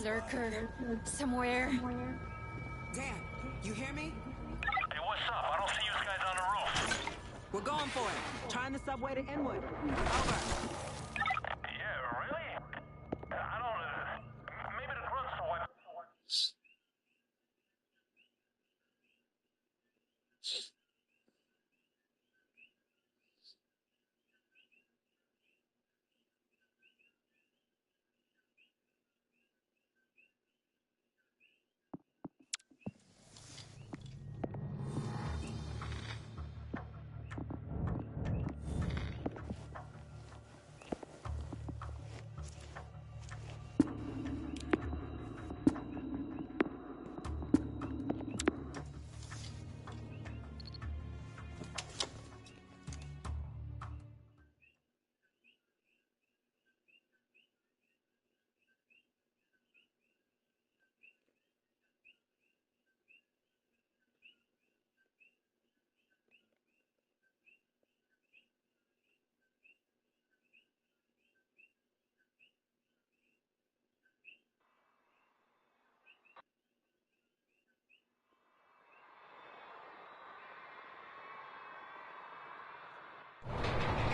Lurker. Somewhere. Dan, you hear me? Hey, what's up? I don't see you guys on the roof. We're going for it. Trying the subway to Inwood. Over. Yeah, really? I don't... maybe the grunts are what...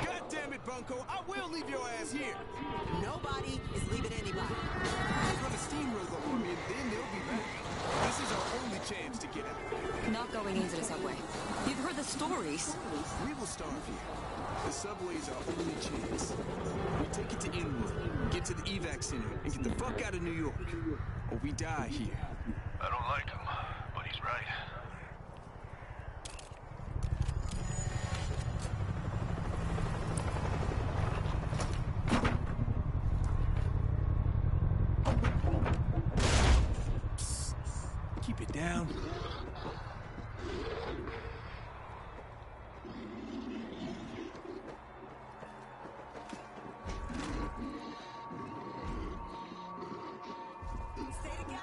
God damn it, Bunko! I will leave your ass here! Nobody is leaving anybody. We're gonna steamroll the army and then they'll be back. This is our only chance to get out. Not going into the subway. You've heard the stories. We will starve here. The subway is our only chance. We take it to Inwood, get to the evac center, and get the fuck out of New York. Or we die here. I don't like him, but he's right. Keep it down.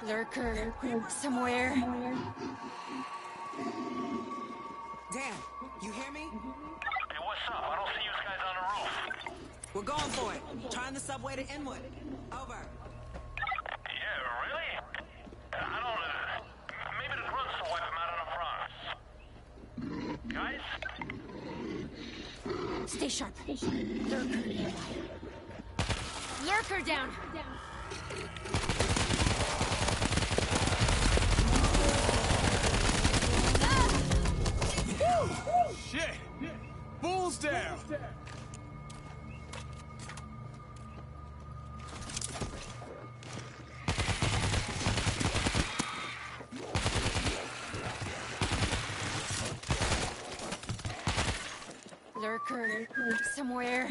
Lurker. Somewhere. Dan, you hear me? Hey, what's up? I don't see you guys on the roof. We're going for it. Trying the subway to Inwood. Over. Yeah, really? I don't... maybe the grunts will wipe him out on the fronts. Guys? Stay sharp. Lurker nearby. Lurker down. Shit! Bulls down! Lurker. Somewhere.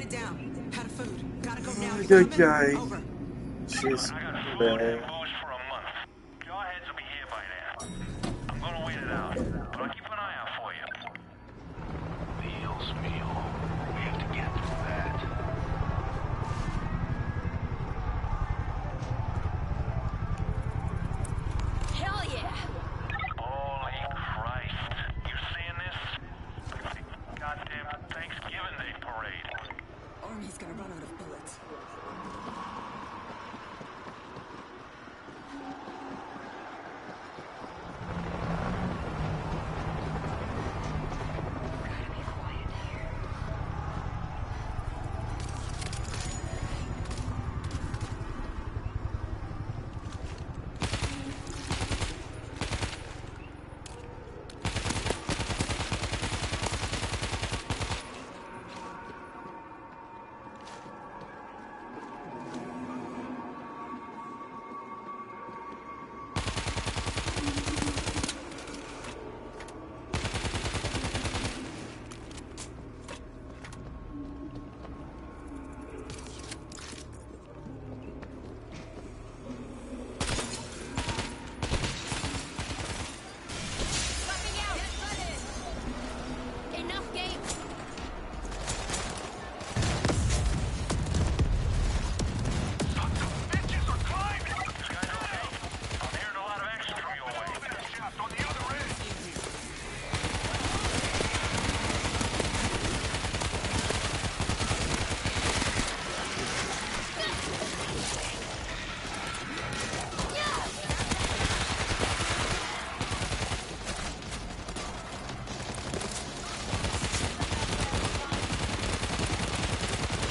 it down. Out of food. Gotta go now. You Good coming? guy. Over. Just I got food bad. and booze for a month. Your heads will be here by then. I'm gonna wait it out, but I'll keep an eye out for you. Meals, meal. We have to get through that. Hell yeah! Holy Christ. You seeing this? Goddamn Thanksgiving Day parade. Army's gonna run out of bullets. Enough games! Bitches are climbing! You guys okay? I'm hearing a lot of action from your way. Shaft on the other end.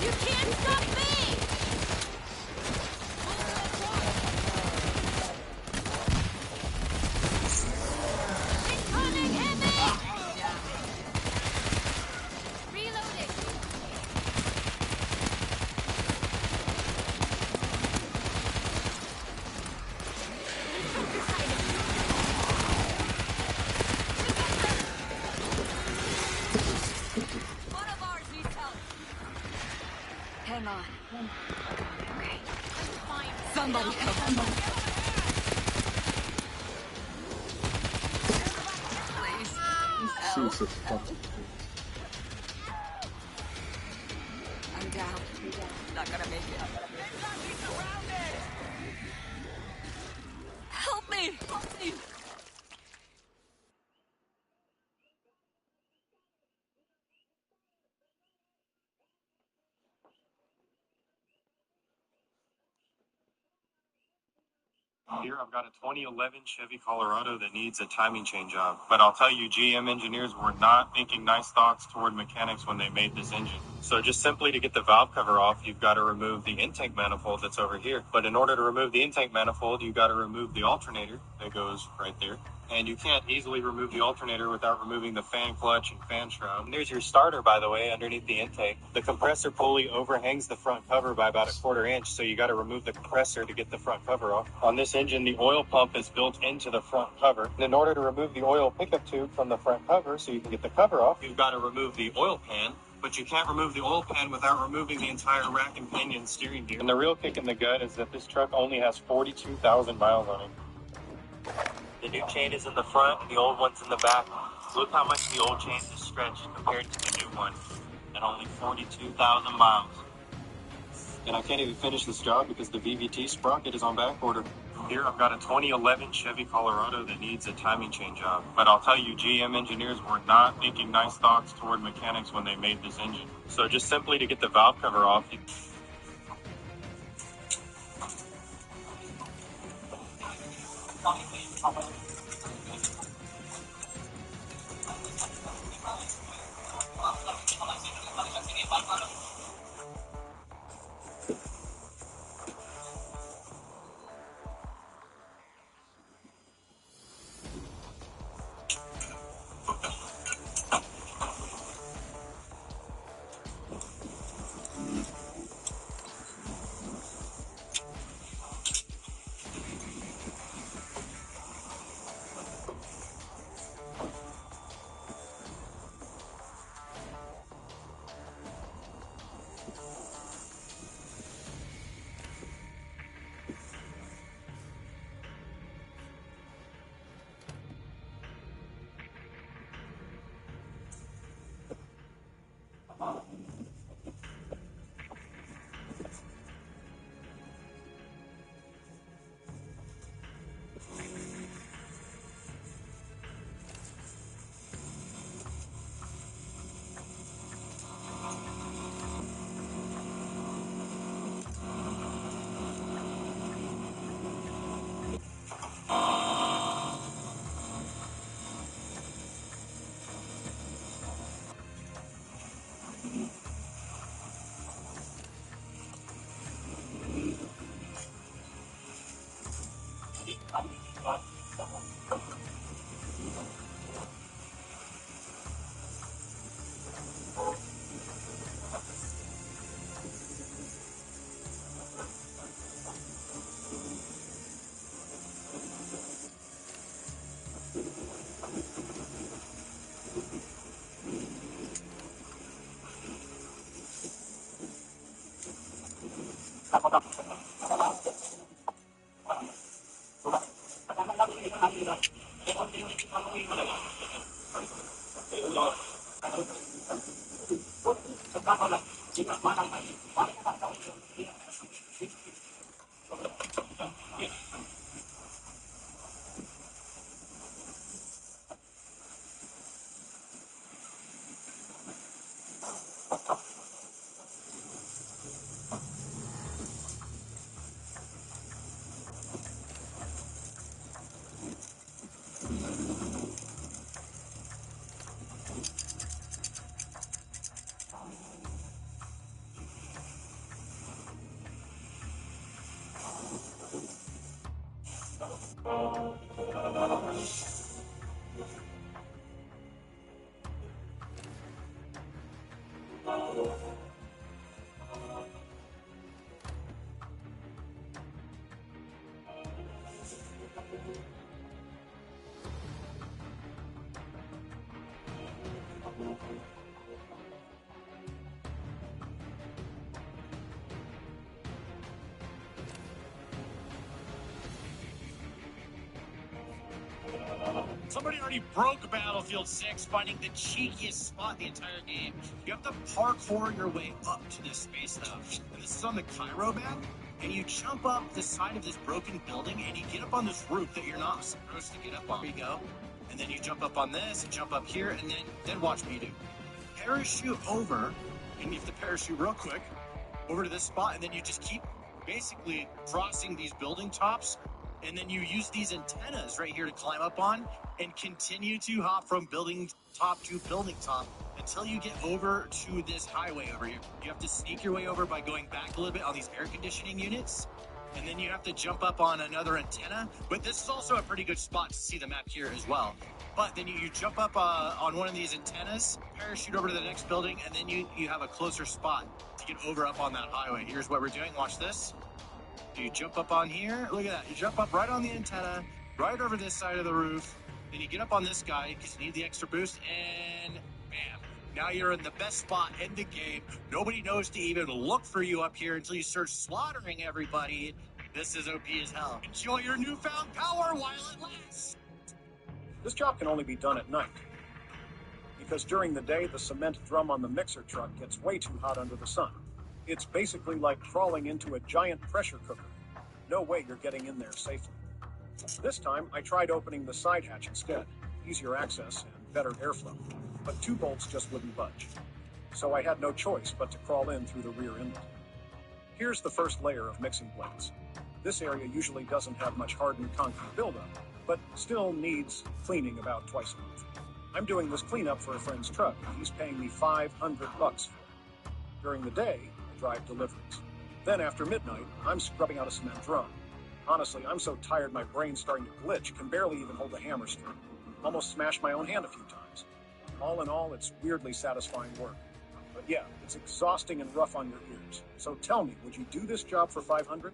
You can't stop me! Incoming heavy! Reloading! One of ours needs help. Hang on. Okay. I'm fine. Somebody help. Please. Jesus fucking. I'm down. Not gonna make it. Help me! Help me! Here I've got a 2011 Chevy Colorado that needs a timing chain job. But I'll tell you, GM engineers were not thinking nice thoughts toward mechanics when they made this engine. So just simply to get the valve cover off, you've got to remove the intake manifold that's over here. But in order to remove the intake manifold, you've got to remove the alternator that goes right there. And you can't easily remove the alternator without removing the fan clutch and fan shroud. And there's your starter, by the way, underneath the intake. The compressor pulley overhangs the front cover by about 1/4 inch, so you got to remove the compressor to get the front cover off. On this engine, the oil pump is built into the front cover. And in order to remove the oil pickup tube from the front cover so you can get the cover off, you've got to remove the oil pan. But you can't remove the oil pan without removing the entire rack and pinion steering gear. And the real kick in the gut is that this truck only has 42,000 miles on it. The new chain is in the front and the old one's in the back. Look how much the old chain is stretched compared to the new one. At only 42,000 miles. And I can't even finish this job because the VVT sprocket is on back order. Here I've got a 2011 Chevy Colorado that needs a timing chain job. But I'll tell you, GM engineers were not thinking nice thoughts toward mechanics when they made this engine. So just simply to get the valve cover off, Somebody already broke Battlefield 6, finding the cheekiest spot in the entire game. You have to parkour your way up to this space, though. And this is on the Cairo map, and you jump up the side of this broken building, and you get up on this roof that you're not supposed to get up on. Here you go. And then you jump up on this, and jump up here, and then watch me do. Parachute over, and you have to parachute real quick over to this spot, and then you just keep basically crossing these building tops, and then you use these antennas right here to climb up on and continue to hop from building top to building top until you get over to this highway over here. You have to sneak your way over by going back a little bit on these air conditioning units, and then you have to jump up on another antenna. But this is also a pretty good spot to see the map here as well. But then you jump up on one of these antennas, parachute over to the next building, and then you have a closer spot to get over up on that highway. Here's what we're doing. Watch this. You jump up on here. Look at that. You jump up right on the antenna, right over this side of the roof. Then you get up on this guy because you need the extra boost, and bam. Now you're in the best spot in the game. Nobody knows to even look for you up here until you start slaughtering everybody. This is OP as hell. Enjoy your newfound power while it lasts. This job can only be done at night, because during the day, the cement drum on the mixer truck gets way too hot under the sun. It's basically like crawling into a giant pressure cooker. No way you're getting in there safely. This time, I tried opening the side hatch instead. Easier access and better airflow. But 2 bolts just wouldn't budge. So I had no choice but to crawl in through the rear inlet. Here's the first layer of mixing blades. This area usually doesn't have much hardened concrete buildup, but still needs cleaning about twice a month. I'm doing this cleanup for a friend's truck, and he's paying me $500 for it. During the day, I drive deliveries. Then after midnight, I'm scrubbing out a cement drum. Honestly, I'm so tired my brain's starting to glitch, can barely even hold the hammer straight. Almost smashed my own hand a few times. All in all, it's weirdly satisfying work. But yeah, it's exhausting and rough on your ears. So tell me, would you do this job for $500?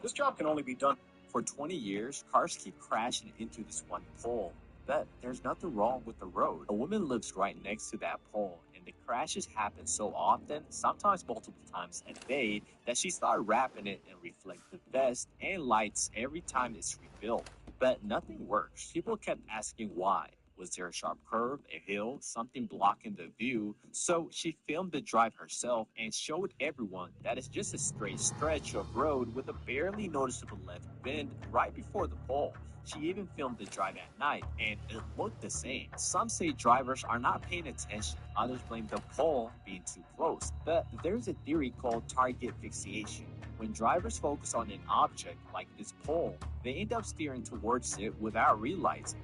This job can only be done. For 20 years, cars keep crashing into this one pole. But there's nothing wrong with the road. A woman lives right next to that pole, and the crashes happen so often, sometimes multiple times a day, that she started wrapping it in reflective vests and lights every time it's rebuilt. But nothing works. People kept asking why. Was there a sharp curve, a hill, something blocking the view? So she filmed the drive herself and showed everyone that it's just a straight stretch of road with a barely noticeable left bend right before the pole. She even filmed the drive at night, and it looked the same. Some say drivers are not paying attention. Others blame the pole being too close. But there's a theory called target fixation. When drivers focus on an object like this pole, they end up steering towards it without realizing.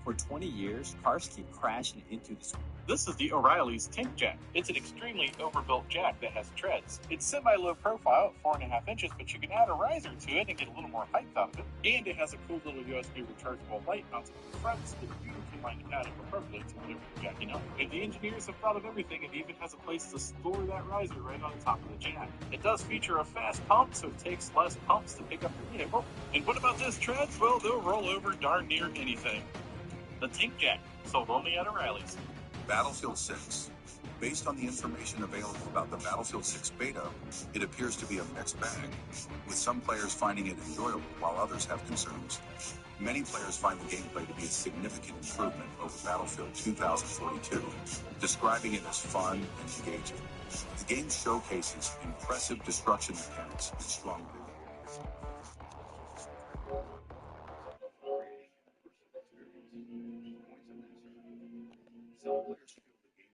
For 20 years, cars keep crashing into this. This is the O'Reilly's tank jack. It's an extremely overbuilt jack that has treads. It's semi-low profile at 4.5 inches, but you can add a riser to it and get a little more height out of it. And it has a cool little USB rechargeable light mounted to the front so that you can line it out appropriately to whatever you're jacking up. And the engineers have thought of everything and even has a place to store that riser right on top of the jack. It does feature a fast pump, so it takes less pumps to pick up the vehicle. And what about those treads? Well, they'll roll over darn near anything. The tank jack, sold only at O'Reilly's. Battlefield 6. Based on the information available about the Battlefield 6 beta, it appears to be a mixed bag, with some players finding it enjoyable while others have concerns. Many players find the gameplay to be a significant improvement over Battlefield 2042, describing it as fun and engaging. The game showcases impressive destruction mechanics and strong